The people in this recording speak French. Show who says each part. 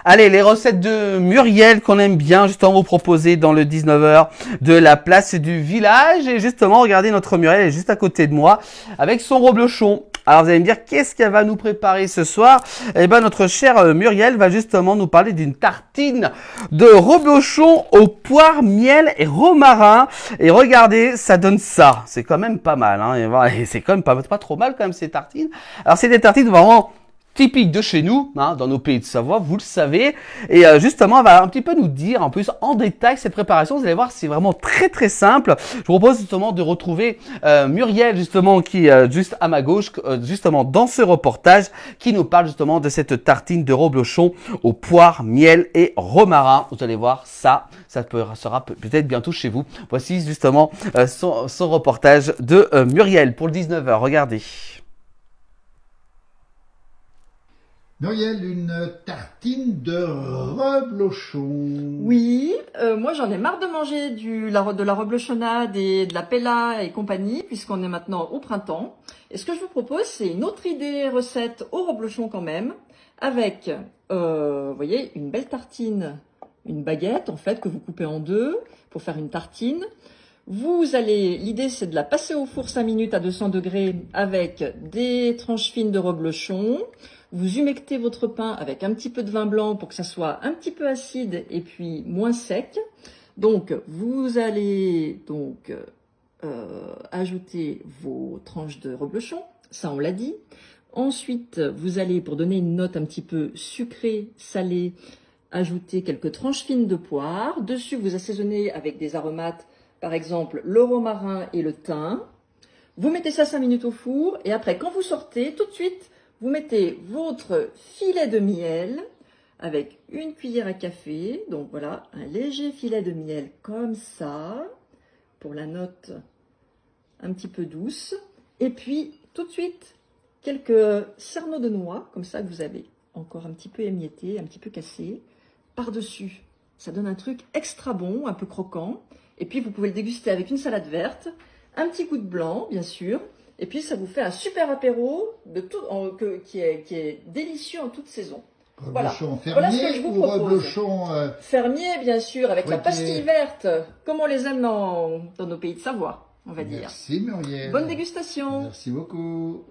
Speaker 1: Allez, les recettes de Muriel qu'on aime bien, justement, vous proposer dans le 19h de la place du village. Et justement, regardez, notre Muriel est juste à côté de moi avec son reblochon. Alors, vous allez me dire, qu'est-ce qu'elle va nous préparer ce soir? Eh ben, notre chère Muriel va justement nous parler d'une tartine de reblochon au poire, miel et romarin. Et regardez, ça donne ça. C'est quand même pas mal, hein. Et c'est quand même pas trop mal, quand même, ces tartines. Alors, c'est des tartines vraiment typique de chez nous, hein, dans nos pays de Savoie, vous le savez. Et justement, elle va un petit peu nous dire en plus en détail cette préparation. Vous allez voir, c'est vraiment très très simple. Je vous propose justement de retrouver Muriel, justement, qui est juste à ma gauche, justement dans ce reportage, qui nous parle justement de cette tartine de reblochon au poire, miel et romarin. Vous allez voir, ça sera peut-être bientôt chez vous. Voici justement son reportage de Muriel pour le 19h. Regardez.
Speaker 2: Muriel, une tartine de reblochon.
Speaker 3: Oui, moi j'en ai marre de manger de la reblochonnade et de la pella et compagnie, puisqu'on est maintenant au printemps. Et ce que je vous propose, c'est une autre idée recette au reblochon quand même, avec, vous voyez, une belle tartine, une baguette en fait, que vous coupez en deux pour faire une tartine. L'idée c'est de la passer au four 5 minutes à 200 degrés avec des tranches fines de reblochon. Vous humectez votre pain avec un petit peu de vin blanc pour que ça soit un petit peu acide et puis moins sec. Donc, vous allez ajouter vos tranches de reblochon, ça on l'a dit. Ensuite, vous allez, pour donner une note un petit peu sucrée, salée, ajouter quelques tranches fines de poire. Dessus, vous assaisonnez avec des aromates, par exemple le romarin et le thym. Vous mettez ça 5 minutes au four et après, quand vous sortez, tout de suite, vous mettez votre filet de miel avec une cuillère à café. Donc voilà, un léger filet de miel comme ça, pour la note un petit peu douce. Et puis, tout de suite, quelques cerneaux de noix, comme ça que vous avez encore un petit peu émietté, un petit peu cassé, par-dessus. Ça donne un truc extra bon, un peu croquant. Et puis, vous pouvez le déguster avec une salade verte, un petit coup de blanc, bien sûr. Et puis, ça vous fait un super apéro qui est délicieux en toute saison.
Speaker 2: Reblochon fermier
Speaker 3: voilà ce que je vous
Speaker 2: ou
Speaker 3: propose.
Speaker 2: reblochon
Speaker 3: fermier, bien sûr, avec
Speaker 2: fouetté.
Speaker 3: la pastille verte, comme on les aime dans nos pays de Savoie, on va dire.
Speaker 2: Merci Muriel.
Speaker 3: Bonne dégustation.
Speaker 2: Merci beaucoup.